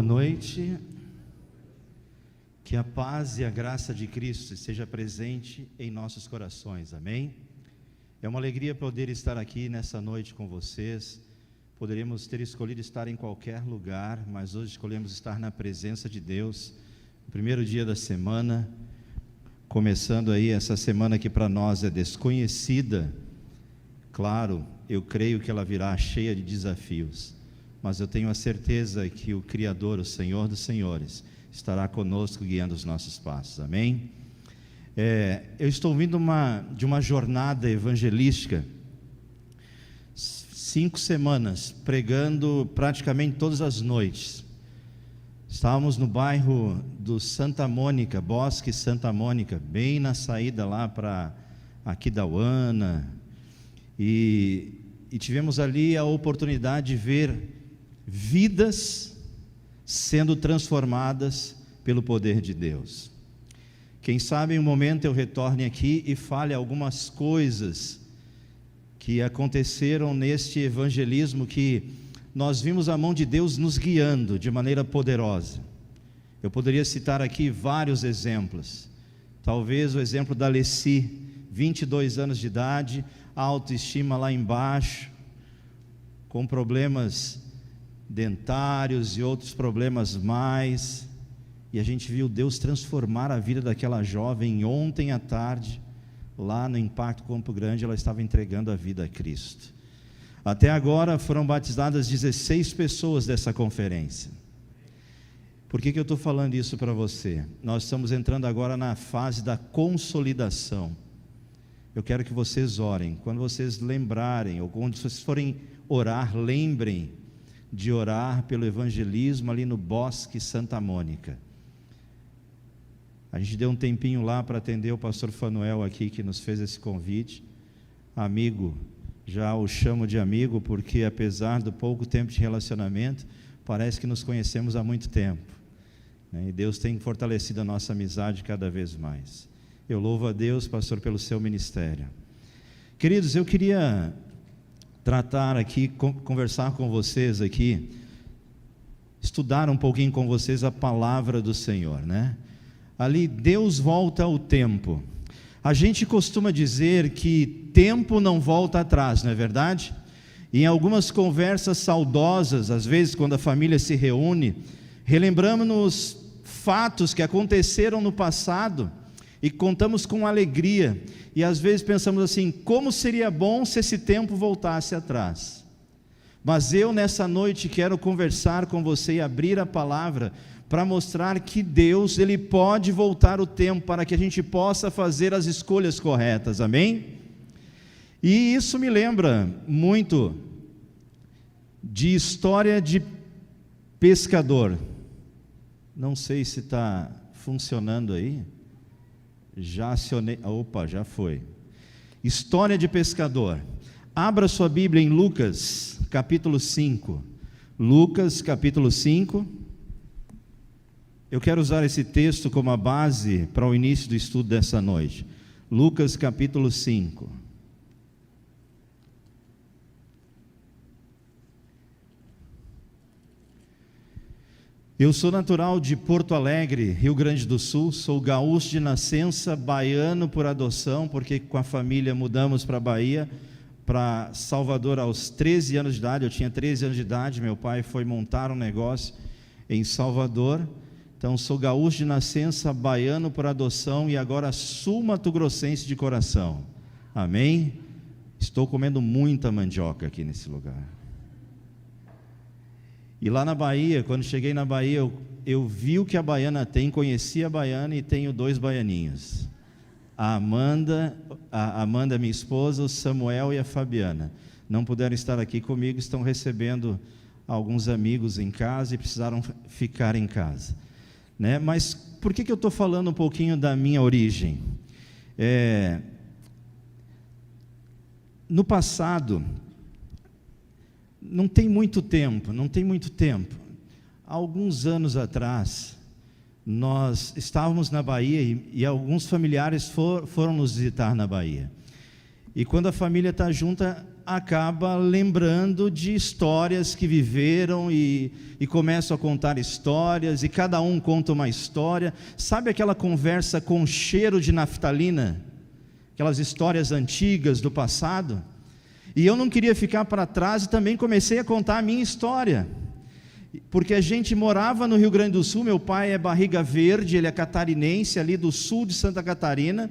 noite, que a paz e a graça de Cristo esteja presente em nossos corações, amém? É uma alegria poder estar aqui nessa noite com vocês. Poderíamos ter escolhido estar em qualquer lugar, mas hoje escolhemos estar na presença de Deus, no primeiro dia da semana, começando aí essa semana que para nós é desconhecida. Claro, eu creio que ela virá cheia de desafios, mas eu tenho a certeza que o Criador, o Senhor dos Senhores, estará conosco guiando os nossos passos, amém? Eu estou vindo de uma jornada evangelística, 5 semanas, pregando praticamente todas as noites. Estávamos no bairro do Santa Mônica, Bosque Santa Mônica, bem na saída lá para Aquidauana, e tivemos ali a oportunidade de ver vidas sendo transformadas pelo poder de Deus. Quem sabe em um momento eu retorne aqui e fale algumas coisas que aconteceram neste evangelismo, que nós vimos a mão de Deus nos guiando de maneira poderosa. Eu poderia citar aqui vários exemplos, talvez o exemplo da Leci, 22 anos de idade, a autoestima lá embaixo, com problemas dentários e outros problemas mais, e a gente viu Deus transformar a vida daquela jovem. Ontem à tarde, lá no Impacto Campo Grande, ela estava entregando a vida a Cristo. Até agora foram batizadas 16 pessoas dessa conferência. Por que eu estou falando isso para você? Nós estamos entrando agora na fase da consolidação. Eu quero que vocês orem. Quando vocês lembrarem, ou quando vocês forem orar, lembrem de orar pelo evangelismo ali no Bosque Santa Mônica. A gente deu um tempinho lá para atender o pastor Fanuel aqui, que nos fez esse convite. Amigo, já o chamo de amigo, porque apesar do pouco tempo de relacionamento, parece que nos conhecemos há muito tempo, né? E Deus tem fortalecido a nossa amizade cada vez mais. Eu louvo a Deus, pastor, pelo seu ministério. Queridos, eu queria tratar aqui, conversar com vocês aqui, estudar um pouquinho com vocês a palavra do Senhor, né? Ali, Deus volta ao tempo. A gente costuma dizer que tempo não volta atrás, não é verdade? E em algumas conversas saudosas, às vezes quando a família se reúne, relembramos fatos que aconteceram no passado e contamos com alegria, e às vezes pensamos assim: como seria bom se esse tempo voltasse atrás. Mas eu nessa noite quero conversar com você e abrir a palavra para mostrar que Deus, Ele pode voltar o tempo para que a gente possa fazer as escolhas corretas, amém? E isso me lembra muito de história de pescador. Não sei se está funcionando aí. Já acionei, opa, já foi. História de pescador. Abra sua Bíblia em Lucas, capítulo 5. Lucas, capítulo 5. Eu quero usar esse texto como a base para o início do estudo dessa noite. Lucas, capítulo 5. Eu sou natural de Porto Alegre, Rio Grande do Sul, sou gaúcho de nascença, baiano por adoção, porque com a família mudamos para a Bahia, para Salvador aos 13 anos de idade. Eu tinha 13 anos de idade, meu pai foi montar um negócio em Salvador. Então sou gaúcho de nascença, baiano por adoção e agora sul-mato-grossense de coração, amém? Estou comendo muita mandioca aqui nesse lugar. E lá na Bahia, quando cheguei na Bahia, eu vi o que a baiana tem, conheci a baiana e tenho 2 baianinhos. A Amanda, minha esposa, o Samuel e a Fabiana. Não puderam estar aqui comigo, estão recebendo alguns amigos em casa e precisaram ficar em casa, né? Mas por que eu estou falando um pouquinho da minha origem? No passado, não tem muito tempo, há alguns anos atrás, nós estávamos na Bahia e alguns familiares foram nos visitar na Bahia. E quando a família está junta, acaba lembrando de histórias que viveram e começam a contar histórias, e cada um conta uma história. Sabe aquela conversa com cheiro de naftalina? Aquelas histórias antigas do passado? E eu não queria ficar para trás e também comecei a contar a minha história. Porque a gente morava no Rio Grande do Sul, meu pai é Barriga Verde, ele é catarinense, ali do sul de Santa Catarina,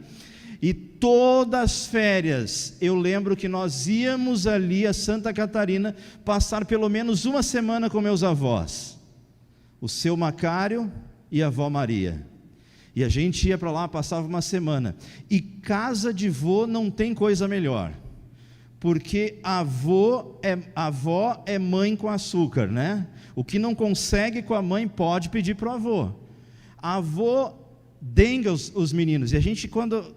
e todas as férias, eu lembro que nós íamos ali a Santa Catarina, passar pelo menos uma semana com meus avós, o seu Macário e a avó Maria, e a gente ia para lá, passava uma semana, e casa de vô não tem coisa melhor, porque avó é mãe com açúcar, né? O que não consegue com a mãe pode pedir para o avô. A avó denga os meninos, e a gente quando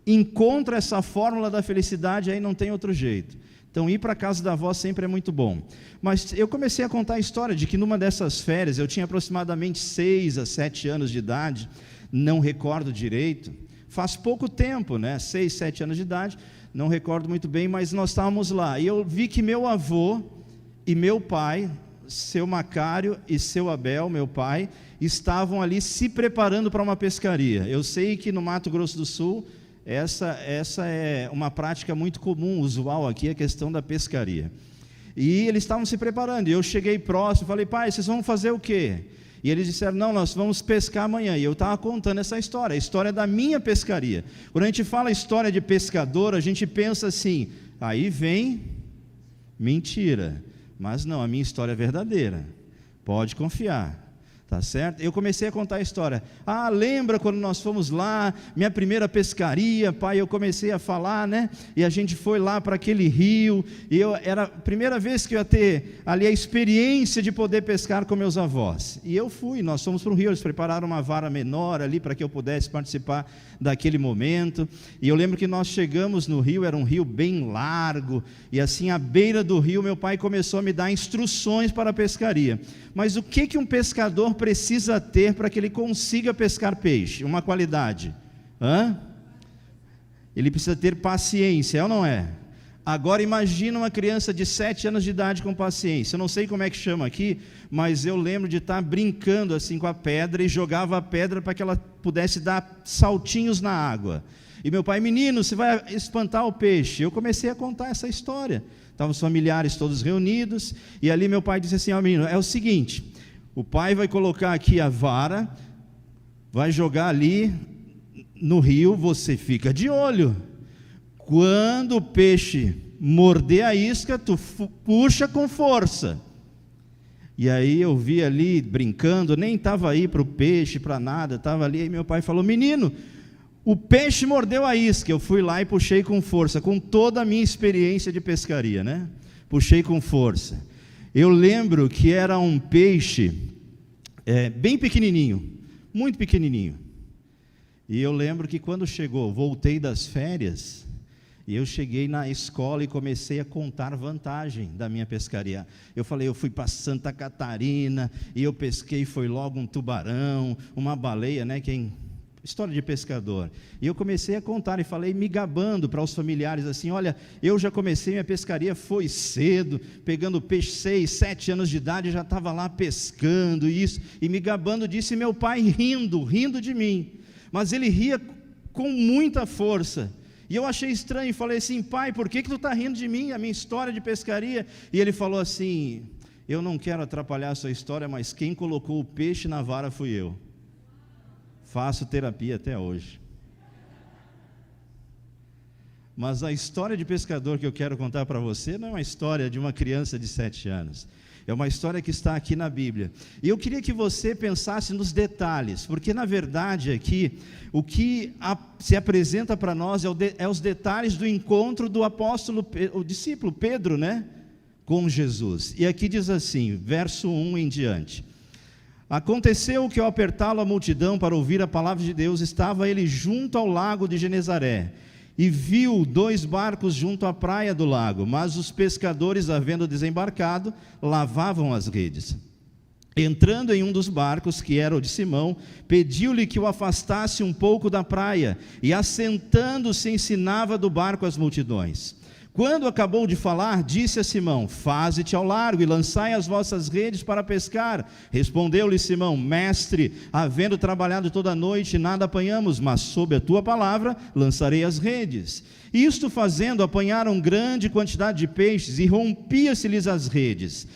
encontra essa fórmula da felicidade, aí não tem outro jeito. Então ir para a casa da avó sempre é muito bom. Mas eu comecei a contar a história de que numa dessas férias, eu tinha aproximadamente 6 a 7 anos de idade, não recordo direito, faz pouco tempo, né? 6, 7 anos de idade, não recordo muito bem, mas nós estávamos lá, e eu vi que meu avô e meu pai, seu Macário e seu Abel, meu pai, estavam ali se preparando para uma pescaria. Eu sei que no Mato Grosso do Sul, essa é uma prática muito comum, usual aqui, a questão da pescaria. E eles estavam se preparando, e eu cheguei próximo, falei, pai, vocês vão fazer o quê? E eles disseram, não, nós vamos pescar amanhã. E eu estava contando essa história, a história da minha pescaria. Quando a gente fala história de pescador, a gente pensa assim, aí vem mentira. Mas não, a minha história é verdadeira, pode confiar. Tá certo? Eu comecei a contar a história. Lembra quando nós fomos lá, minha primeira pescaria, pai, eu comecei a falar, né? E a gente foi lá para aquele rio, e era a primeira vez que eu ia ter ali a experiência de poder pescar com meus avós. E eu fui, nós fomos para o rio, eles prepararam uma vara menor ali para que eu pudesse participar daquele momento. E eu lembro que nós chegamos no rio, era um rio bem largo, e assim à beira do rio, meu pai começou a me dar instruções para a pescaria. Mas o que um pescador precisa ter para que ele consiga pescar peixe? Uma qualidade. Ele precisa ter paciência, é ou não é? Agora imagina uma criança de 7 anos de idade com paciência. Eu não sei como é que chama aqui, mas eu lembro de estar brincando assim com a pedra, e jogava a pedra para que ela pudesse dar saltinhos na água. E meu pai, menino, você vai espantar o peixe. Eu comecei a contar essa história. Estavam os familiares todos reunidos, e ali meu pai disse assim, menino, é o seguinte, o pai vai colocar aqui a vara, vai jogar ali no rio, você fica de olho, quando o peixe morder a isca, tu puxa com força. E aí eu vi ali brincando, nem estava aí para o peixe, para nada, estava ali, e meu pai falou, menino, o peixe mordeu a isca. Eu fui lá e puxei com força, com toda a minha experiência de pescaria, né? Puxei com força. Eu lembro que era um peixe bem pequenininho, muito pequenininho. E eu lembro que quando voltei das férias, e eu cheguei na escola e comecei a contar vantagem da minha pescaria. Eu falei, eu fui para Santa Catarina, e eu pesquei, foi logo um tubarão, uma baleia, né? História de pescador. E eu comecei a contar e falei, me gabando para os familiares assim, olha, eu já comecei minha pescaria, foi cedo, pegando peixe 6, 7 anos de idade, já estava lá pescando, e me gabando disso, e meu pai rindo de mim, mas ele ria com muita força, e eu achei estranho, e falei assim, pai, por que tu está rindo de mim, a minha história de pescaria? E ele falou assim, eu não quero atrapalhar a sua história, mas quem colocou o peixe na vara fui eu. Faço terapia até hoje. Mas a história de pescador que eu quero contar para você não é uma história de uma criança de 7 anos. É uma história que está aqui na Bíblia. E eu queria que você pensasse nos detalhes, porque na verdade aqui, o que se apresenta para nós é os detalhes do encontro do apóstolo, o discípulo Pedro, né, com Jesus. E aqui diz assim, verso 1 em diante. Aconteceu que ao apertá-lo a multidão para ouvir a palavra de Deus, estava ele junto ao lago de Genezaré, e viu 2 barcos junto à praia do lago, mas os pescadores, havendo desembarcado, lavavam as redes. Entrando em um dos barcos, que era o de Simão, pediu-lhe que o afastasse um pouco da praia, e assentando-se ensinava do barco as multidões. Quando acabou de falar, disse a Simão: faze-te ao largo e lançai as vossas redes para pescar. Respondeu-lhe Simão: mestre, havendo trabalhado toda a noite, nada apanhamos, mas sob a tua palavra lançarei as redes. Isto fazendo, apanharam grande quantidade de peixes e rompia-se-lhes as redes.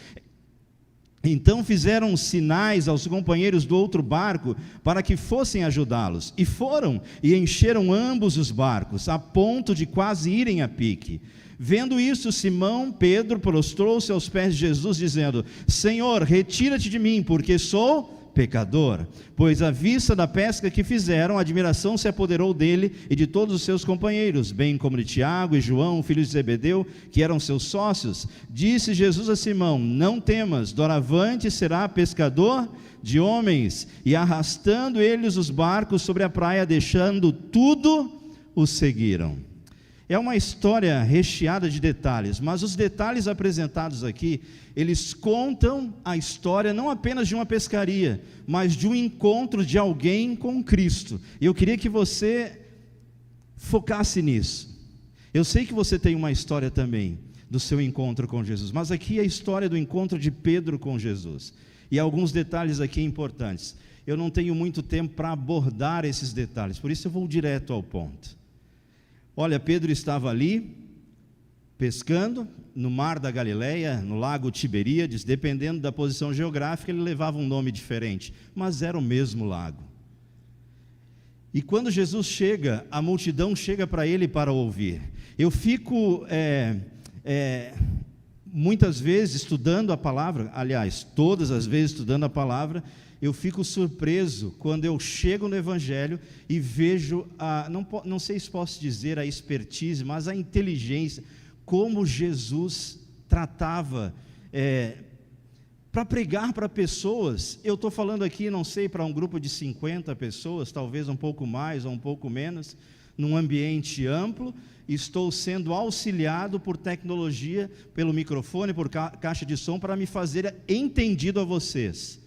Então fizeram sinais aos companheiros do outro barco para que fossem ajudá-los. E foram e encheram ambos os barcos, a ponto de quase irem a pique. Vendo isso, Simão Pedro prostrou-se aos pés de Jesus, dizendo: Senhor, retira-te de mim, porque sou pecador. Pois à vista da pesca que fizeram, a admiração se apoderou dele e de todos os seus companheiros, bem como de Tiago e João, filhos de Zebedeu, que eram seus sócios. Disse Jesus a Simão: não temas, doravante será pescador de homens. E arrastando eles os barcos sobre a praia, deixando tudo, os seguiram. É uma história recheada de detalhes, mas os detalhes apresentados aqui, eles contam a história não apenas de uma pescaria, mas de um encontro de alguém com Cristo. E eu queria que você focasse nisso. Eu sei que você tem uma história também do seu encontro com Jesus, mas aqui é a história do encontro de Pedro com Jesus. E alguns detalhes aqui importantes. Eu não tenho muito tempo para abordar esses detalhes, por isso eu vou direto ao ponto. Olha, Pedro estava ali, pescando, no mar da Galileia, no lago Tiberíades. Dependendo da posição geográfica, ele levava um nome diferente, mas era o mesmo lago. E quando Jesus chega, a multidão chega para ele para ouvir. Eu fico, muitas vezes, estudando a palavra, aliás, todas as vezes estudando a palavra, eu fico surpreso quando eu chego no Evangelho e vejo, não sei se posso dizer a expertise, mas a inteligência, como Jesus tratava, para pregar para pessoas. Eu estou falando aqui, não sei, para um grupo de 50 pessoas, talvez um pouco mais ou um pouco menos, num ambiente amplo. Estou sendo auxiliado por tecnologia, pelo microfone, por caixa de som, para me fazer entendido a vocês.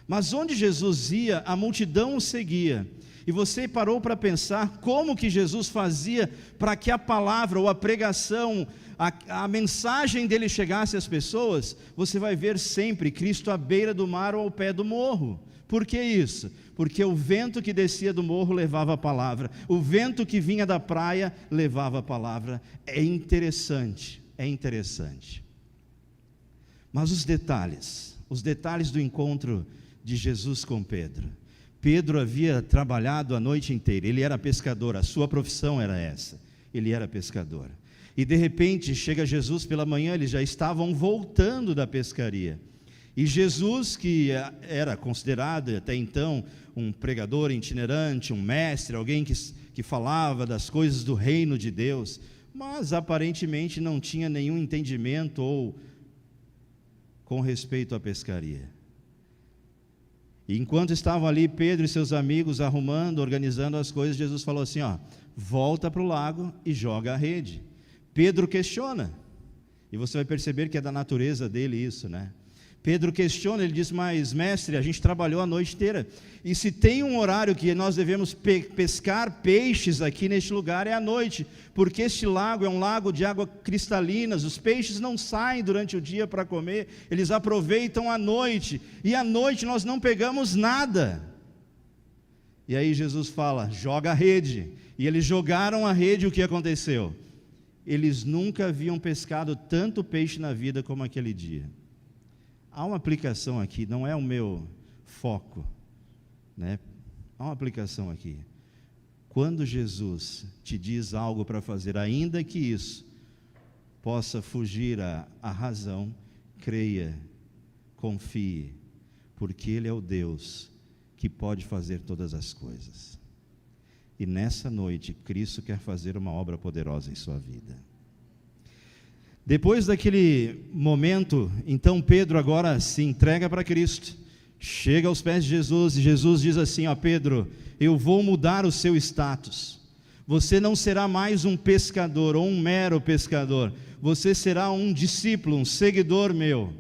Mas onde Jesus ia, a multidão o seguia. E você parou para pensar como que Jesus fazia para que a palavra ou a pregação, a mensagem dele chegasse às pessoas? Você vai ver sempre Cristo à beira do mar ou ao pé do morro. Por que isso? Porque o vento que descia do morro levava a palavra, o vento que vinha da praia levava a palavra. É interessante. Mas os detalhes do encontro de Jesus com Pedro. Pedro havia trabalhado a noite inteira, ele era pescador, a sua profissão era essa, ele era pescador. E de repente chega Jesus pela manhã, eles já estavam voltando da pescaria. E Jesus, que era considerado até então um pregador itinerante, um mestre, alguém que falava das coisas do reino de Deus, mas aparentemente não tinha nenhum entendimento ou com respeito à pescaria. E enquanto estavam ali Pedro e seus amigos arrumando, organizando as coisas, Jesus falou assim: volta para o lago e joga a rede. Pedro questiona, e você vai perceber que é da natureza dele isso, né? Pedro questiona, ele diz: mas mestre, a gente trabalhou a noite inteira, e se tem um horário que nós devemos pescar peixes aqui neste lugar, é à noite, porque este lago é um lago de água cristalinas, os peixes não saem durante o dia para comer, eles aproveitam a noite, e à noite nós não pegamos nada. E aí Jesus fala: joga a rede. E eles jogaram a rede, e o que aconteceu? Eles nunca haviam pescado tanto peixe na vida como aquele dia. Há uma aplicação aqui, não é o meu foco, né? Há uma aplicação aqui. Quando Jesus te diz algo para fazer, ainda que isso possa fugir à razão, creia, confie, porque Ele é o Deus que pode fazer todas as coisas. E nessa noite, Cristo quer fazer uma obra poderosa em sua vida. Depois daquele momento, então Pedro agora se entrega para Cristo, chega aos pés de Jesus, e Jesus diz assim: Pedro, eu vou mudar o seu status, você não será mais um pescador, ou um mero pescador, você será um discípulo, um seguidor meu.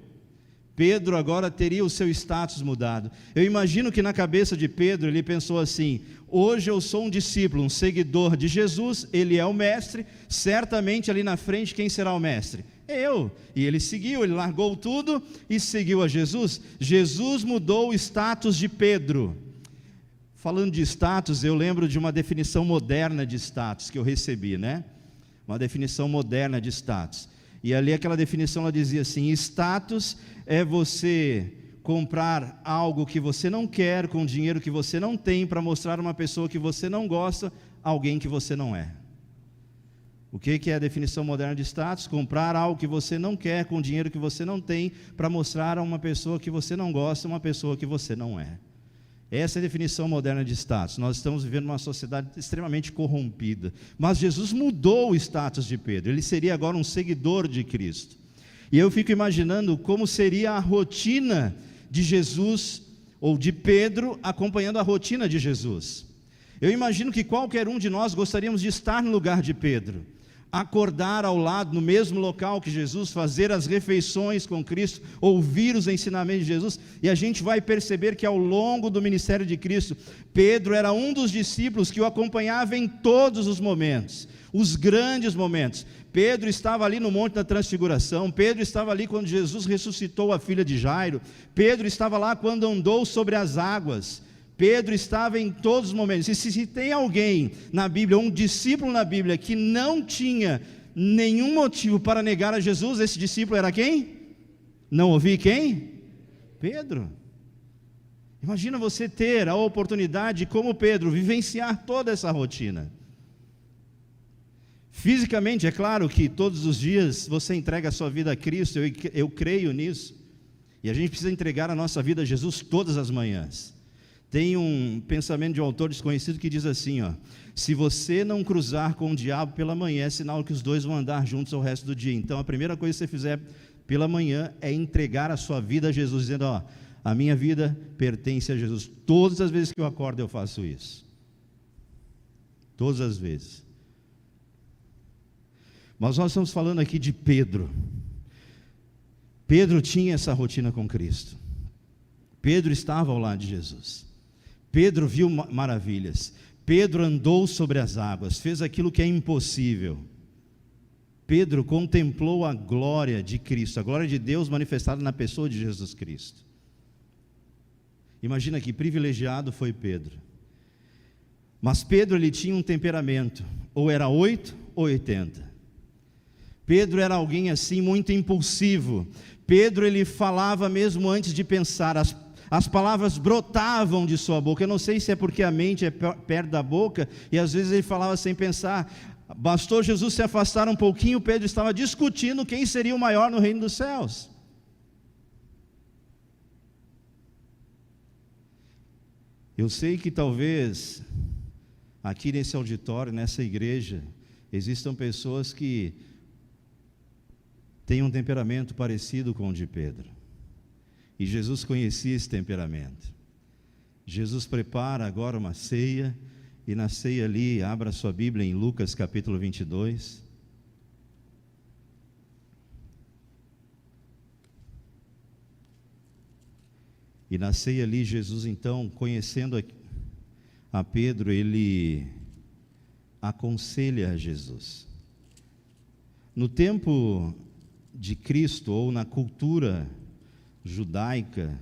Pedro agora teria o seu status mudado. Eu imagino que na cabeça de Pedro ele pensou assim: hoje eu sou um discípulo, um seguidor de Jesus, ele é o mestre, certamente ali na frente quem será o mestre? Eu. E ele seguiu, ele largou tudo e seguiu a Jesus. Jesus mudou o status de Pedro. Falando de status, eu lembro de uma definição moderna de status que eu recebi, né? Uma definição moderna de status. E ali aquela definição ela dizia assim: status é você comprar algo que você não quer com dinheiro que você não tem para mostrar a uma pessoa que você não gosta, alguém que você não é. O que é a definição moderna de status? Comprar algo que você não quer com dinheiro que você não tem para mostrar a uma pessoa que você não gosta, uma pessoa que você não é. Essa é a definição moderna de status. Nós estamos vivendo uma sociedade extremamente corrompida. Mas Jesus mudou o status de Pedro. Ele seria agora um seguidor de Cristo. E eu fico imaginando como seria a rotina de Jesus, ou de Pedro, acompanhando a rotina de Jesus. Eu imagino que qualquer um de nós gostaríamos de estar no lugar de Pedro. Acordar ao lado, no mesmo local que Jesus, fazer as refeições com Cristo, ouvir os ensinamentos de Jesus, e a gente vai perceber que ao longo do ministério de Cristo, Pedro era um dos discípulos que o acompanhava em todos os momentos, os grandes momentos. Pedro estava ali no Monte da Transfiguração, Pedro estava ali quando Jesus ressuscitou a filha de Jairo, Pedro estava lá quando andou sobre as águas. Pedro estava em todos os momentos. E se tem alguém na Bíblia, um discípulo na Bíblia, que não tinha nenhum motivo para negar a Jesus, esse discípulo era quem? Não ouvi quem? Pedro. Imagina você ter a oportunidade, como Pedro, vivenciar toda essa rotina. Fisicamente, é claro que todos os dias você entrega a sua vida a Cristo, eu creio nisso. E a gente precisa entregar a nossa vida a Jesus todas as manhãs. Tem um pensamento de um autor desconhecido que diz assim, ó: se você não cruzar com o diabo pela manhã, é sinal que os dois vão andar juntos ao resto do dia. Então a primeira coisa que você fizer pela manhã é entregar a sua vida a Jesus, dizendo: ó, a minha vida pertence a Jesus. Todas as vezes que eu acordo eu faço isso. Todas as vezes. Mas nós estamos falando aqui de Pedro. Pedro tinha essa rotina com Cristo. Pedro estava ao lado de Jesus. Pedro viu maravilhas. Pedro andou sobre as águas, fez aquilo que é impossível. Pedro contemplou a glória de Cristo, a glória de Deus manifestada na pessoa de Jesus Cristo. Imagina que privilegiado foi Pedro. Mas Pedro, ele tinha um temperamento, ou era 8 ou 80. Pedro era alguém assim muito impulsivo. Pedro, ele falava mesmo antes de pensar, as palavras brotavam de sua boca. Eu não sei se é porque a mente é perto da boca, e às vezes ele falava sem pensar. Bastou Jesus se afastar um pouquinho, Pedro estava discutindo quem seria o maior no reino dos céus. Eu sei que talvez aqui nesse auditório, nessa igreja, existam pessoas que têm um temperamento parecido com o de Pedro. E Jesus conhecia esse temperamento. Jesus prepara agora uma ceia, e na ceia ali, abra sua Bíblia em Lucas capítulo 22. E na ceia ali, Jesus então, conhecendo a Pedro, ele aconselha a Jesus. No tempo de Cristo, ou na cultura judaica,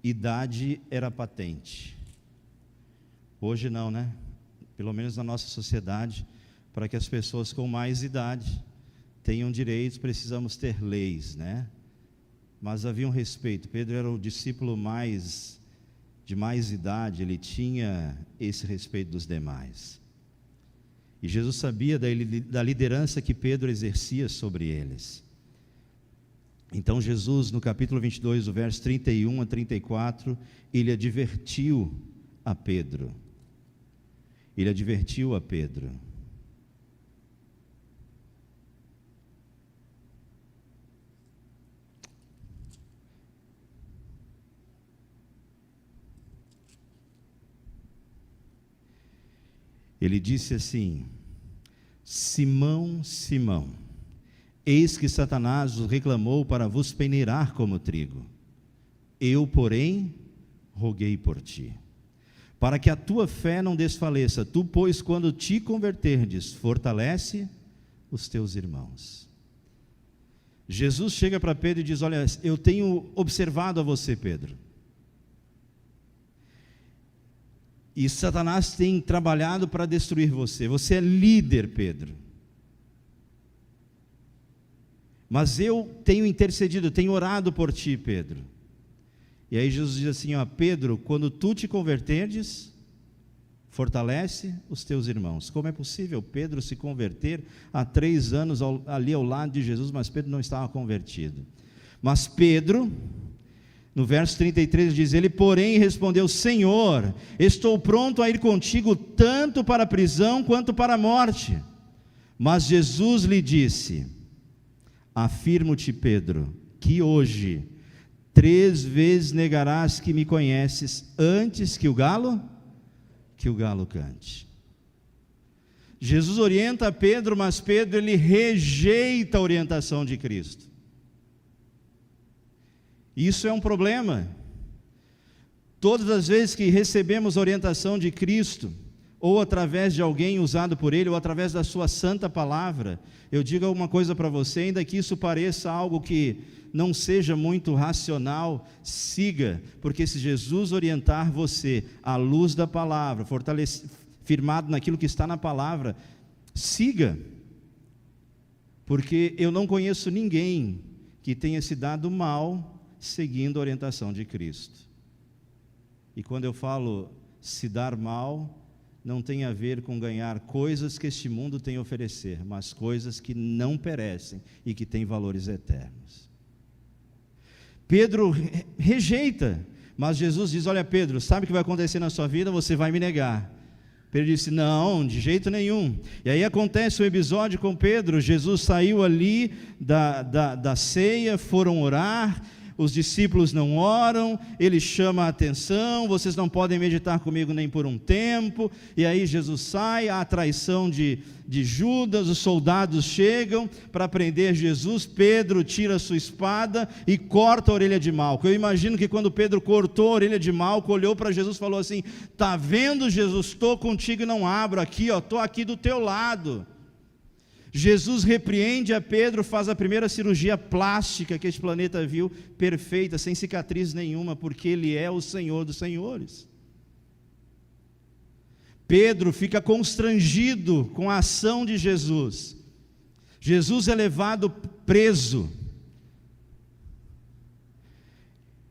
idade era patente. Hoje não, né? Pelo menos na nossa sociedade, para que as pessoas com mais idade tenham direitos, precisamos ter leis, né? Mas havia um respeito. Pedro era o discípulo de mais idade, ele tinha esse respeito dos demais. E Jesus sabia da liderança que Pedro exercia sobre eles. Então Jesus, no capítulo 22, o verso 31 a 34, ele advertiu a Pedro. Ele advertiu a Pedro. Ele disse assim: Simão, Simão, Eis que Satanás os reclamou para vos peneirar como trigo. Eu, porém, roguei por ti, para que a tua fé não desfaleça. Tu, pois, quando te converterdes, fortalece os teus irmãos. Jesus chega para Pedro e diz: olha, eu tenho observado a você, Pedro, e Satanás tem trabalhado para destruir você. Você é líder, Pedro, mas eu tenho intercedido, tenho orado por ti, Pedro. E aí Jesus diz assim: ó, Pedro, quando tu te converterdes, fortalece os teus irmãos. Como é possível Pedro se converter há 3 anos ali ao lado de Jesus, mas Pedro não estava convertido? Mas Pedro, no verso 33 diz: ele porém respondeu: Senhor, estou pronto a ir contigo tanto para a prisão quanto para a morte. Mas Jesus lhe disse: afirmo-te, Pedro, que hoje 3 vezes negarás que me conheces antes que o galo cante. Jesus orienta Pedro, mas Pedro ele rejeita a orientação de Cristo. Isso é um problema. Todas as vezes que recebemos a orientação de Cristo, ou através de alguém usado por Ele, ou através da sua santa palavra, eu digo uma coisa para você, ainda que isso pareça algo que não seja muito racional, siga, porque se Jesus orientar você à luz da palavra, firmado naquilo que está na palavra, siga, porque eu não conheço ninguém que tenha se dado mal seguindo a orientação de Cristo. E quando eu falo se dar mal, não tem a ver com ganhar coisas que este mundo tem a oferecer, mas coisas que não perecem e que têm valores eternos. Pedro rejeita, mas Jesus diz: olha, Pedro, sabe o que vai acontecer na sua vida? Você vai me negar. Pedro disse: não, de jeito nenhum. E aí acontece um episódio com Pedro. Jesus saiu ali da ceia, foram orar, os discípulos não oram, ele chama a atenção: vocês não podem meditar comigo nem por um tempo. E aí Jesus sai, há a traição de Judas, os soldados chegam para prender Jesus. Pedro tira a sua espada e corta a orelha de Malco. Eu imagino que quando Pedro cortou a orelha de Malco, olhou para Jesus e falou assim: está vendo, Jesus, estou contigo e não abro aqui, estou aqui do teu lado. Jesus repreende a Pedro, faz a primeira cirurgia plástica que este planeta viu, perfeita, sem cicatriz nenhuma, porque Ele é o Senhor dos senhores. Pedro fica constrangido com a ação de Jesus. Jesus é levado preso.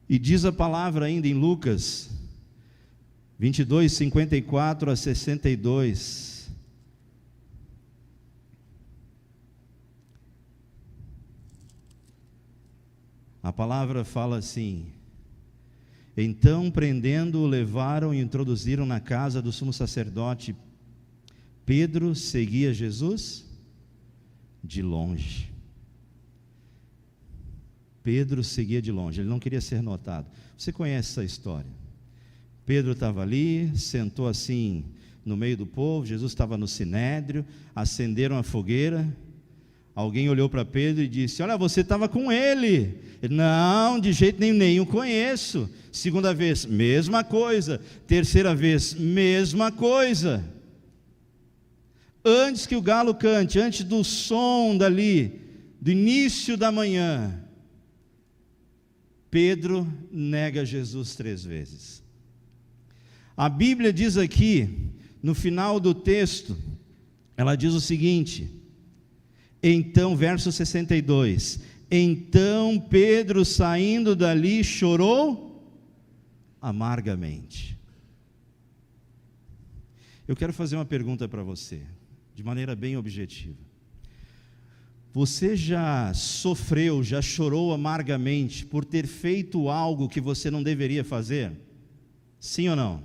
E diz a palavra ainda em Lucas 22, 54 a 62... A palavra fala assim: então, prendendo-o, levaram e introduziram na casa do sumo sacerdote. Pedro seguia Jesus de longe. Pedro seguia de longe, ele não queria ser notado. Você conhece essa história? Pedro estava ali, sentou assim no meio do povo. Jesus estava no sinédrio, acenderam a fogueira. Alguém olhou para Pedro e disse: olha, você estava com ele. Ele: não, de jeito nenhum conheço. Segunda vez, mesma coisa. Terceira vez, mesma coisa. Antes que o galo cante, antes do som dali, do início da manhã, Pedro nega Jesus 3 vezes. A Bíblia diz aqui, no final do texto, ela diz o seguinte: então, verso 62, então Pedro, saindo dali, chorou amargamente. Eu quero fazer uma pergunta para você, de maneira bem objetiva. Você já sofreu, já chorou amargamente por ter feito algo que você não deveria fazer? Sim ou não?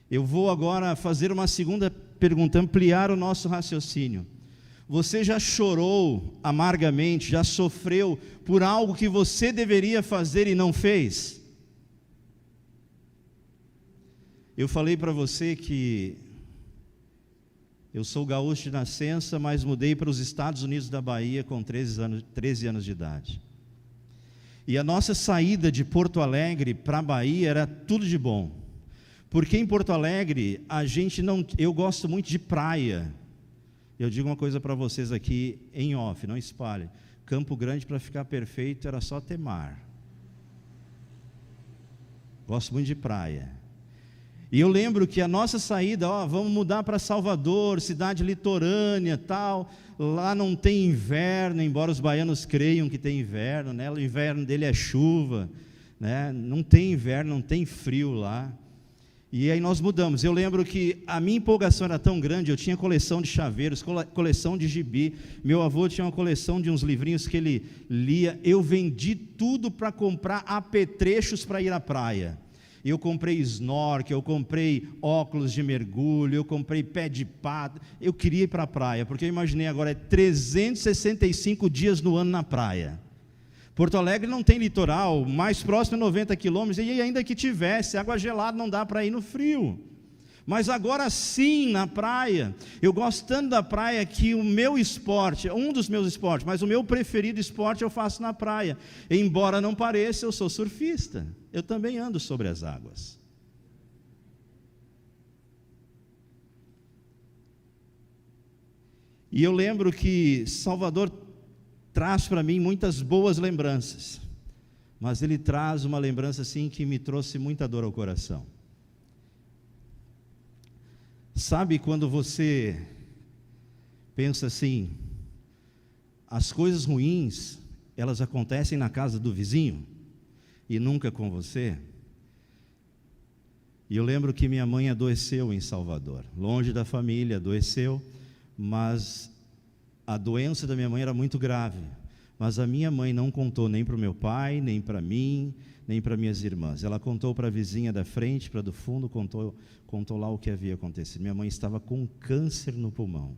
Eu vou agora fazer uma segunda pergunta, ampliar o nosso raciocínio. Você já chorou amargamente, já sofreu por algo que você deveria fazer e não fez? Eu falei para você que Eu sou gaúcho de nascença, mas mudei para os Estados Unidos da Bahia com 13 anos de idade. E a nossa saída de Porto Alegre para a Bahia era tudo de bom. Porque em Porto Alegre, eu gosto muito de praia. Eu digo uma coisa para vocês aqui em off, não espalhe. Campo Grande, para ficar perfeito, era só ter mar. Gosto muito de praia. E eu lembro que a nossa saída, vamos mudar para Salvador, cidade litorânea, tal. Lá não tem inverno, embora os baianos creiam que tem inverno, né? O inverno dele é chuva, né? Não tem inverno, não tem frio lá. E aí nós mudamos. Eu lembro que a minha empolgação era tão grande, eu tinha coleção de chaveiros, coleção de gibi. Meu avô tinha uma coleção de uns livrinhos que ele lia. Eu vendi tudo para comprar apetrechos para ir à praia. Eu comprei snorkel, eu comprei óculos de mergulho, eu comprei pé de pato. Eu queria ir para a praia, porque eu imaginei agora, 365 dias no ano na praia. Porto Alegre não tem litoral, mais próximo é 90 quilômetros, e ainda que tivesse, água gelada não dá para ir no frio. Mas agora sim, na praia, eu gosto tanto da praia que o meu esporte, um dos meus esportes, mas o meu preferido esporte eu faço na praia. Embora não pareça, eu sou surfista, eu também ando sobre as águas. E eu lembro que Salvador traz para mim muitas boas lembranças, mas ele traz uma lembrança assim que me trouxe muita dor ao coração. Sabe quando você pensa assim, as coisas ruins, elas acontecem na casa do vizinho e nunca com você? E eu lembro que minha mãe adoeceu em Salvador, longe da família, adoeceu, mas a doença da minha mãe era muito grave, mas a minha mãe não contou nem para o meu pai, nem para mim, nem para minhas irmãs. Ela contou para a vizinha da frente, para do fundo, contou lá o que havia acontecido. Minha mãe estava com câncer no pulmão.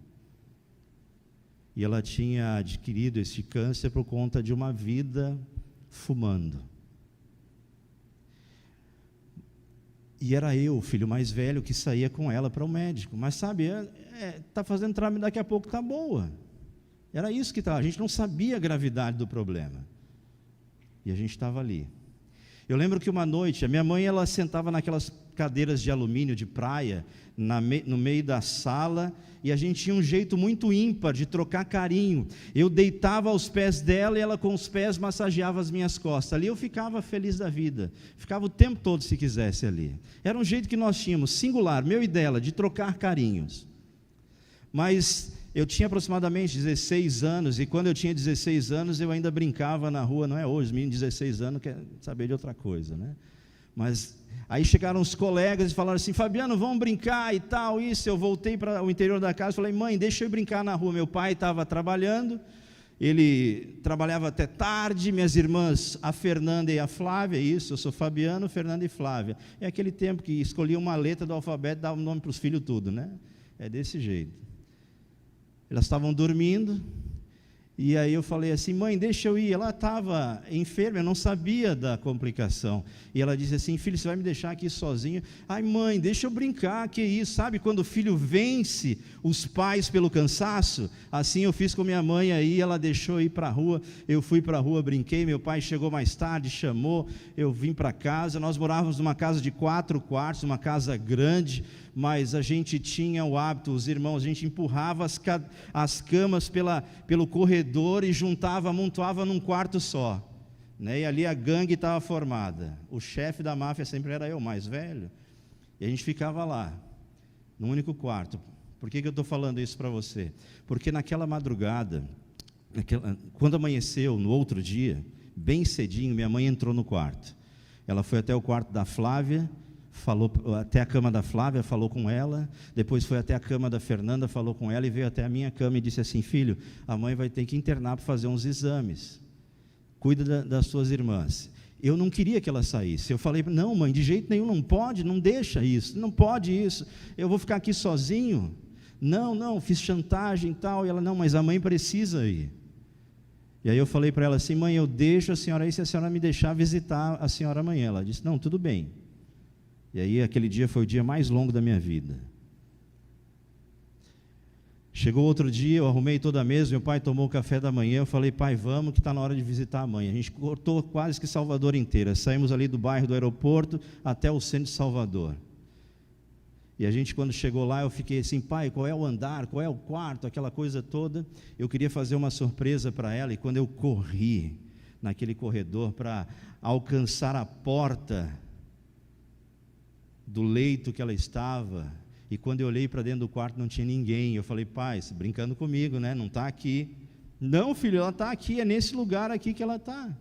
E ela tinha adquirido esse câncer por conta de uma vida fumando. E era eu, o filho mais velho, que saía com ela para o médico. Mas sabe, está fazendo trâmite, daqui a pouco está boa. Era isso que estava. A gente não sabia a gravidade do problema. E a gente estava ali. Eu lembro que uma noite, a minha mãe, ela sentava naquelas cadeiras de alumínio de praia, no meio da sala, e a gente tinha um jeito muito ímpar de trocar carinho. Eu deitava aos pés dela e ela com os pés massageava as minhas costas. Ali eu ficava feliz da vida, ficava o tempo todo se quisesse ali. Era um jeito que nós tínhamos, singular, meu e dela, de trocar carinhos. Mas eu tinha aproximadamente 16 anos, e quando eu tinha 16 anos, eu ainda brincava na rua, não é hoje, menino de 16 anos quer saber de outra coisa, né? Mas aí chegaram os colegas e falaram assim, Fabiano, vamos brincar e tal, isso. Eu voltei para o interior da casa e falei, mãe, deixa eu brincar na rua. Meu pai estava trabalhando, ele trabalhava até tarde, minhas irmãs, a Fernanda e a Flávia, isso, eu sou Fabiano, Fernanda e Flávia. É aquele tempo que escolhia uma letra do alfabeto e dava o nome para os filhos tudo, né? É desse jeito. Elas estavam dormindo, e aí eu falei assim, mãe, deixa eu ir. Ela estava enferma, eu não sabia da complicação. E ela disse assim, filho, você vai me deixar aqui sozinho? Ai, mãe, deixa eu brincar, que isso? Sabe quando o filho vence os pais pelo cansaço? Assim eu fiz com minha mãe aí, ela deixou eu ir para a rua, eu fui para a rua, brinquei, meu pai chegou mais tarde, chamou, eu vim para casa. Nós morávamos numa casa de 4 quartos, uma casa grande, mas a gente tinha o hábito, os irmãos, a gente empurrava as camas pelo corredor e juntava, amontoava num quarto só, né? E ali a gangue estava formada. O chefe da máfia sempre era eu, mais velho, e a gente ficava lá, num único quarto. Por que eu estou falando isso para você? Porque naquela madrugada, quando amanheceu, no outro dia, bem cedinho, minha mãe entrou no quarto. Ela foi até o quarto da Flávia, falou até a cama da Flávia, falou com ela, depois foi até a cama da Fernanda, falou com ela, e veio até a minha cama e disse assim, filho, a mãe vai ter que internar para fazer uns exames, cuida das suas irmãs. Eu não queria que ela saísse, eu falei, não mãe, de jeito nenhum, não pode, não deixa isso, não pode isso, eu vou ficar aqui sozinho. Não, fiz chantagem e tal, e ela, não, mas a mãe precisa ir. E aí eu falei para ela assim, mãe, eu deixo a senhora aí, se a senhora me deixar visitar a senhora amanhã. Ela disse, não, tudo bem. E aí aquele dia foi o dia mais longo da minha vida. Chegou outro dia, eu arrumei toda a mesa, meu pai tomou o café da manhã, eu falei, pai, vamos que está na hora de visitar a mãe. A gente cortou quase que Salvador inteira, saímos ali do bairro do aeroporto até o centro de Salvador. E a gente, quando chegou lá, eu fiquei assim, pai, qual é o andar, qual é o quarto, aquela coisa toda. Eu queria fazer uma surpresa para ela, e quando eu corri naquele corredor para alcançar a porta do leito que ela estava, e quando eu olhei para dentro do quarto não tinha ninguém, eu falei, pai, você brincando comigo, né? Não está aqui. Não, filho, ela está aqui, é nesse lugar aqui que ela está.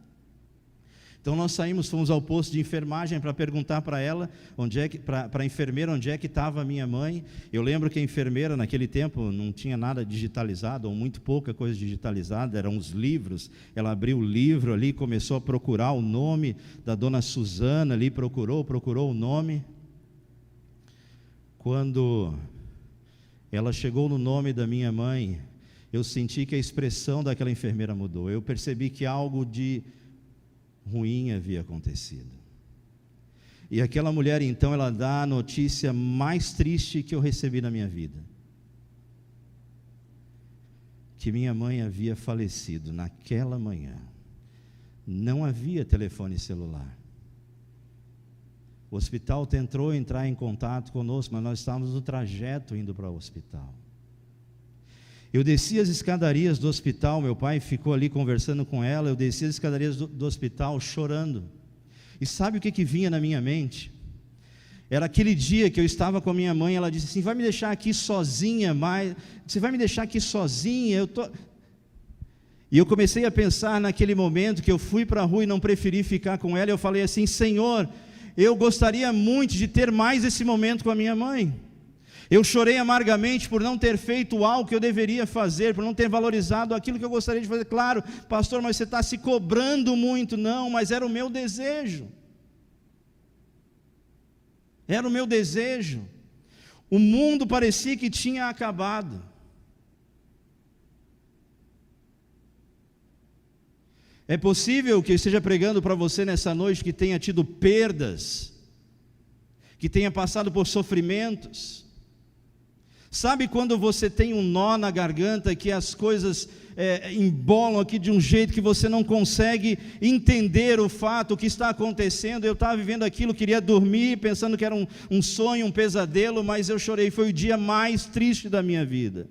Então nós saímos, fomos ao posto de enfermagem para perguntar para ela, para a enfermeira, onde é que estava a minha mãe. Eu lembro que a enfermeira naquele tempo não tinha nada digitalizado, ou muito pouca coisa digitalizada, eram os livros. Ela abriu o livro ali, começou a procurar o nome da dona Suzana ali, procurou o nome. Quando ela chegou no nome da minha mãe, eu senti que a expressão daquela enfermeira mudou. Eu percebi que algo de ruim havia acontecido. E aquela mulher, então, ela dá a notícia mais triste que eu recebi na minha vida: que minha mãe havia falecido naquela manhã. Não havia telefone celular. O hospital tentou entrar em contato conosco, mas nós estávamos no trajeto indo para o hospital. Eu desci as escadarias do hospital, meu pai ficou ali conversando com ela, eu desci as escadarias do hospital chorando. E sabe o que vinha na minha mente? Era aquele dia que eu estava com a minha mãe, ela disse assim, vai me deixar aqui sozinha, você vai me deixar aqui sozinha, E eu comecei a pensar naquele momento que eu fui para a rua e não preferi ficar com ela, eu falei assim, Senhor, eu gostaria muito de ter mais esse momento com a minha mãe. Eu chorei amargamente por não ter feito algo que eu deveria fazer, por não ter valorizado aquilo que eu gostaria de fazer. Claro, pastor, mas você está se cobrando muito. Não, mas era o meu desejo. Era o meu desejo. O mundo parecia que tinha acabado. É possível que eu esteja pregando para você nessa noite que tenha tido perdas, que tenha passado por sofrimentos. Sabe quando você tem um nó na garganta, que as coisas embolam aqui de um jeito que você não consegue entender o fato, o que está acontecendo? Eu estava vivendo aquilo, queria dormir, pensando que era um sonho, um pesadelo, mas eu chorei, foi o dia mais triste da minha vida.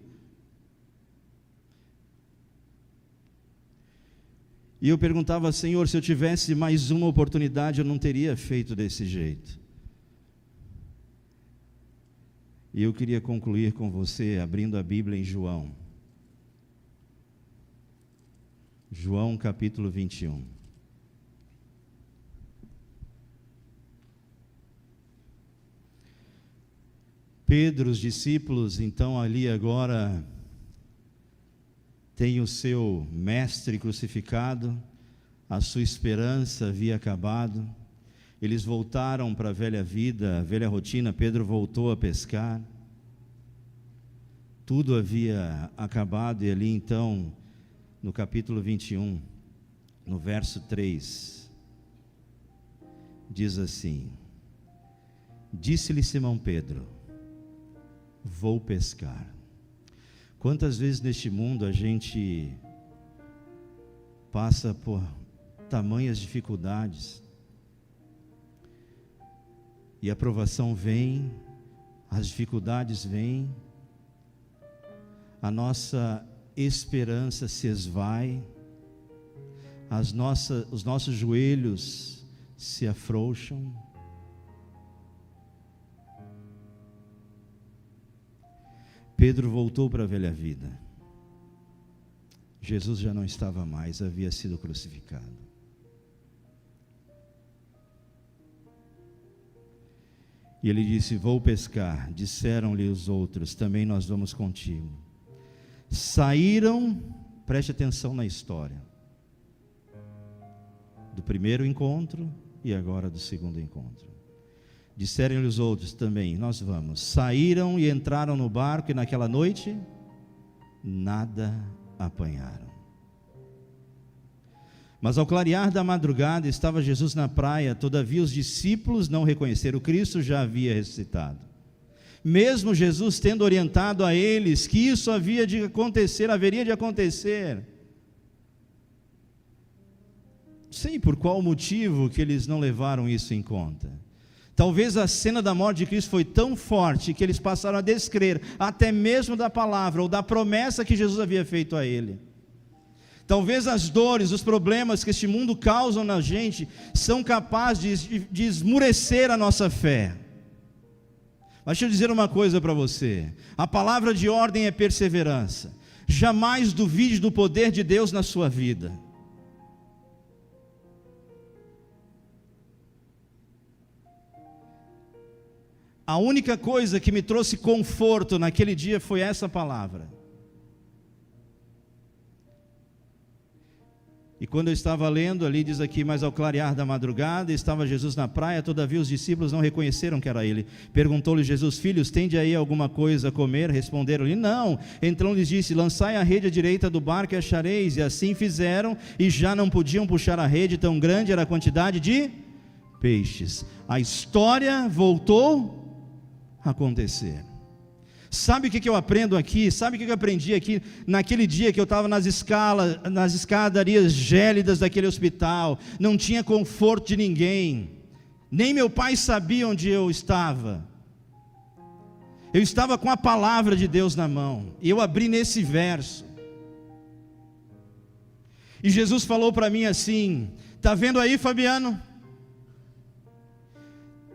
E eu perguntava, Senhor, se eu tivesse mais uma oportunidade, eu não teria feito desse jeito. E eu queria concluir com você, abrindo a Bíblia em João. João capítulo 21. Pedro, os discípulos, então ali agora tem o seu mestre crucificado, a sua esperança havia acabado, eles voltaram para a velha vida, a velha rotina. Pedro voltou a pescar, tudo havia acabado. E ali então, no capítulo 21, no verso 3, diz assim: disse-lhe Simão Pedro, vou pescar. Quantas vezes neste mundo a gente passa por tamanhas dificuldades, e a provação vem, as dificuldades vêm, a nossa esperança se esvai, os nossos joelhos se afrouxam. Pedro voltou para a velha vida. Jesus já não estava mais, havia sido crucificado. E ele disse: vou pescar. Disseram-lhe os outros: também nós vamos contigo. Saíram, preste atenção na história, do primeiro encontro e agora do segundo encontro. Disseram-lhe os outros também: nós vamos. Saíram e entraram no barco, e naquela noite nada apanharam. Mas ao clarear da madrugada estava Jesus na praia. Todavia os discípulos não reconheceram. Cristo já havia ressuscitado. mesmo Jesus tendo orientado a eles que isso haveria de acontecer. Não sei por qual motivo que eles não levaram isso em conta. Talvez a cena da morte de Cristo foi tão forte que eles passaram a descrer até mesmo da palavra ou da promessa que Jesus havia feito a ele. Talvez as dores, os problemas que este mundo causa na gente são capazes de esmurecer a nossa fé. Mas deixa eu dizer uma coisa para você: a palavra de ordem é perseverança. Jamais duvide do poder de Deus na sua vida. A única coisa que me trouxe conforto naquele dia foi essa palavra. E quando eu estava lendo ali, diz aqui: mas ao clarear da madrugada, estava Jesus na praia, todavia os discípulos não reconheceram que era ele. Perguntou-lhe Jesus: filhos, tende aí alguma coisa a comer? Responderam-lhe: não. Então lhes disse: lançai a rede à direita do barco e achareis. E assim fizeram, e já não podiam puxar a rede, tão grande era a quantidade de peixes. A história voltou a acontecer. Sabe o que eu aprendo aqui? Sabe o que eu aprendi aqui naquele dia que eu estava nas escadarias gélidas daquele hospital? Não tinha conforto de ninguém, nem meu pai sabia onde eu estava. Eu estava com a palavra de Deus na mão, e eu abri nesse verso, e Jesus falou para mim assim: está vendo aí, Fabiano?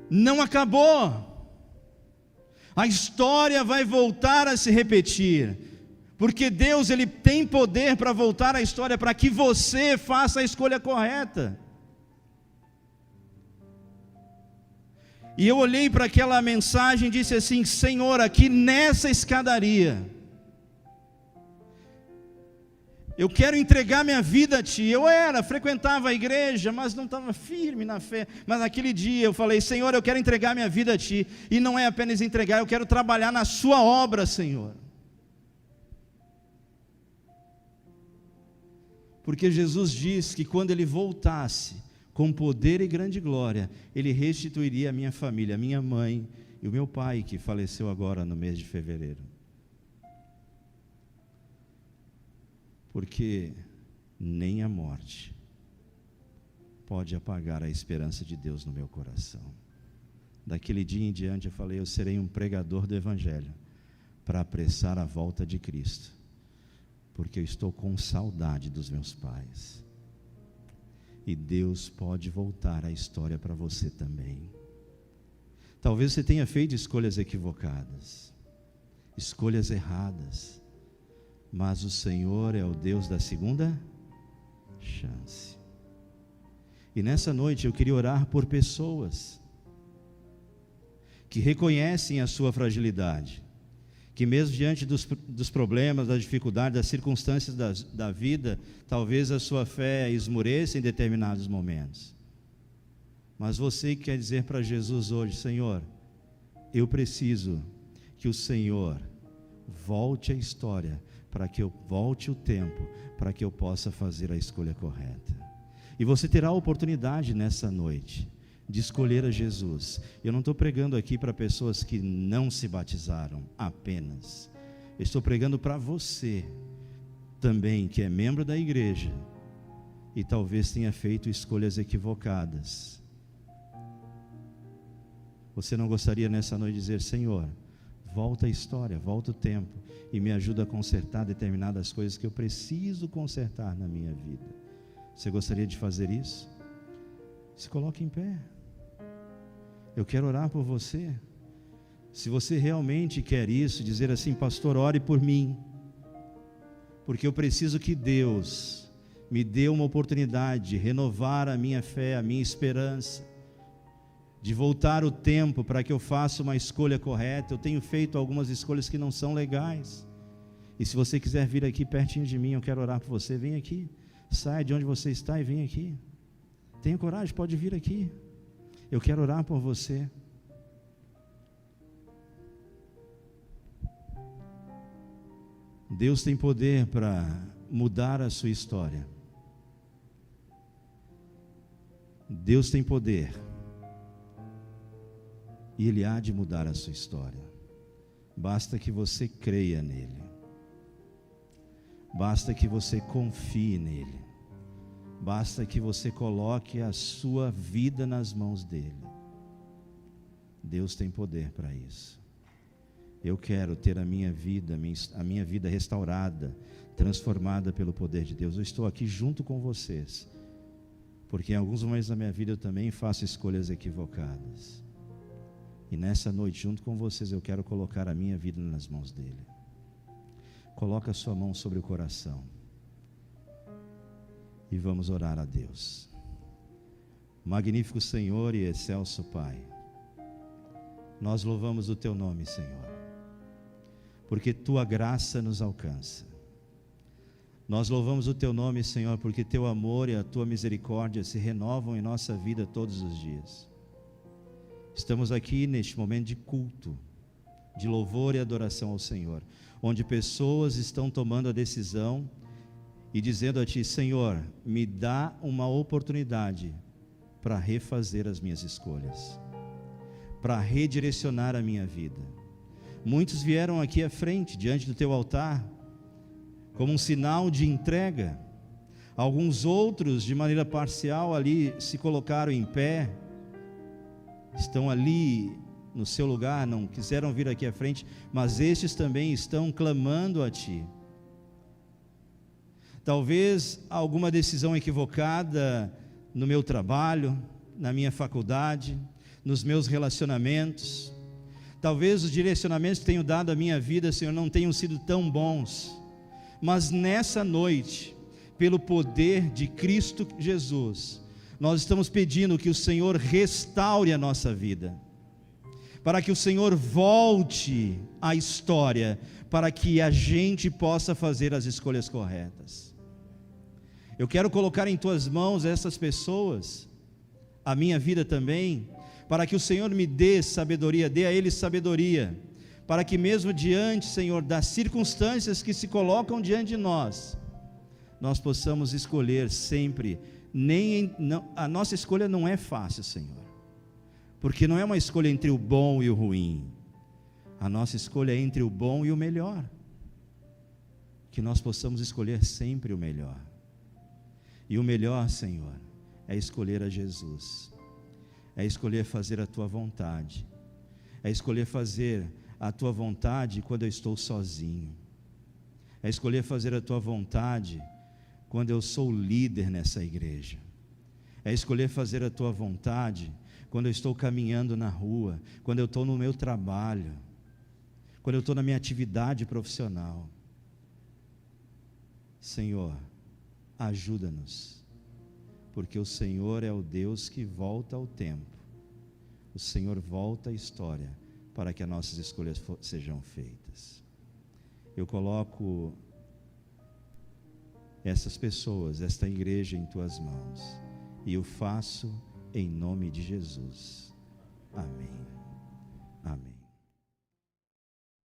Não acabou. A história vai voltar a se repetir, porque Deus, Ele tem poder para voltar a história, para que você faça a escolha correta. E eu olhei para aquela mensagem e disse assim: Senhor, aqui nessa escadaria, eu quero entregar minha vida a Ti. Eu frequentava a igreja, mas não estava firme na fé. Mas naquele dia eu falei: Senhor, eu quero entregar minha vida a Ti. E não é apenas entregar, eu quero trabalhar na Sua obra, Senhor. Porque Jesus disse que quando Ele voltasse com poder e grande glória, Ele restituiria a minha família, a minha mãe e o meu pai, que faleceu agora no mês de fevereiro. Porque nem a morte pode apagar a esperança de Deus no meu coração. Daquele dia em diante eu falei: eu serei um pregador do Evangelho, para apressar a volta de Cristo, porque eu estou com saudade dos meus pais, e Deus pode voltar a história para você também. Talvez você tenha feito escolhas equivocadas, escolhas erradas, mas o Senhor é o Deus da segunda chance. E nessa noite eu queria orar por pessoas que reconhecem a sua fragilidade, que mesmo diante dos problemas, das dificuldades, das circunstâncias da vida, talvez a sua fé esmoreça em determinados momentos. Mas você que quer dizer para Jesus hoje: Senhor, eu preciso que o Senhor volte a história, para que eu volte o tempo, para que eu possa fazer a escolha correta. E você terá a oportunidade nessa noite de escolher a Jesus. Eu não estou pregando aqui para pessoas que não se batizaram apenas. Eu estou pregando para você também, que é membro da igreja e talvez tenha feito escolhas equivocadas. Você não gostaria nessa noite de dizer: Senhor, volta a história, volta o tempo e me ajuda a consertar determinadas coisas que eu preciso consertar na minha vida? Você gostaria de fazer isso? Se coloque em pé. Eu quero orar por você. Se você realmente quer isso, dizer assim: pastor, ore por mim, porque eu preciso que Deus me dê uma oportunidade de renovar a minha fé, a minha esperança, de voltar o tempo para que eu faça uma escolha correta. Eu tenho feito algumas escolhas que não são legais, e se você quiser vir aqui pertinho de mim, eu quero orar por você. Vem aqui, sai de onde você está e vem aqui. Tenha coragem, pode vir aqui. Eu quero orar por você. Deus tem poder para mudar a sua história. Deus tem poder, e Ele há de mudar a sua história. basta que você creia nele, basta que você confie nele, basta que você coloque a sua vida nas mãos dele. Deus tem poder para isso. Eu quero ter a minha vida restaurada, transformada pelo poder de Deus. Eu estou aqui junto com vocês, porque em alguns momentos da minha vida eu também faço escolhas equivocadas. E nessa noite, junto com vocês, eu quero colocar a minha vida nas mãos dele. Coloca a sua mão sobre o coração e vamos orar a Deus. Magnífico Senhor e excelso Pai, nós louvamos o teu nome, Senhor, porque tua graça nos alcança. Nós louvamos o teu nome, Senhor, porque teu amor e a tua misericórdia se renovam em nossa vida todos os dias. Estamos aqui neste momento de culto, de louvor e adoração ao Senhor, onde pessoas estão tomando a decisão e dizendo a ti: Senhor, me dá uma oportunidade para refazer as minhas escolhas, para redirecionar a minha vida. Muitos vieram aqui à frente, diante do teu altar, como um sinal de entrega. Alguns outros, de maneira parcial, ali se colocaram em pé, estão ali no seu lugar, não quiseram vir aqui à frente, mas estes também estão clamando a ti. Talvez alguma decisão equivocada no meu trabalho, na minha faculdade, nos meus relacionamentos. Talvez os direcionamentos que tenho dado à minha vida, Senhor, não tenham sido tão bons. Mas nessa noite, pelo poder de Cristo Jesus, nós estamos pedindo que o Senhor restaure a nossa vida, para que o Senhor volte a história, para que a gente possa fazer as escolhas corretas. Eu quero colocar em tuas mãos essas pessoas, a minha vida também, para que o Senhor me dê sabedoria, dê a eles sabedoria, para que mesmo diante, Senhor, das circunstâncias que se colocam diante de nós possamos escolher sempre. A nossa escolha não é fácil, Senhor, porque não é uma escolha entre o bom e o ruim. A nossa escolha é entre o bom e o melhor, que nós possamos escolher sempre o melhor. E o melhor, Senhor, é escolher a Jesus, é escolher fazer a tua vontade, é escolher fazer a tua vontade quando eu estou sozinho, é escolher fazer a tua vontade quando eu sou líder nessa igreja, é escolher fazer a tua vontade quando eu estou caminhando na rua, quando eu estou no meu trabalho, quando eu estou na minha atividade profissional. Senhor, ajuda-nos, porque o Senhor é o Deus que volta ao tempo, o Senhor volta a história, para que as nossas escolhas sejam feitas. Eu coloco essas pessoas, esta igreja em tuas mãos, e eu faço em nome de Jesus. Amém.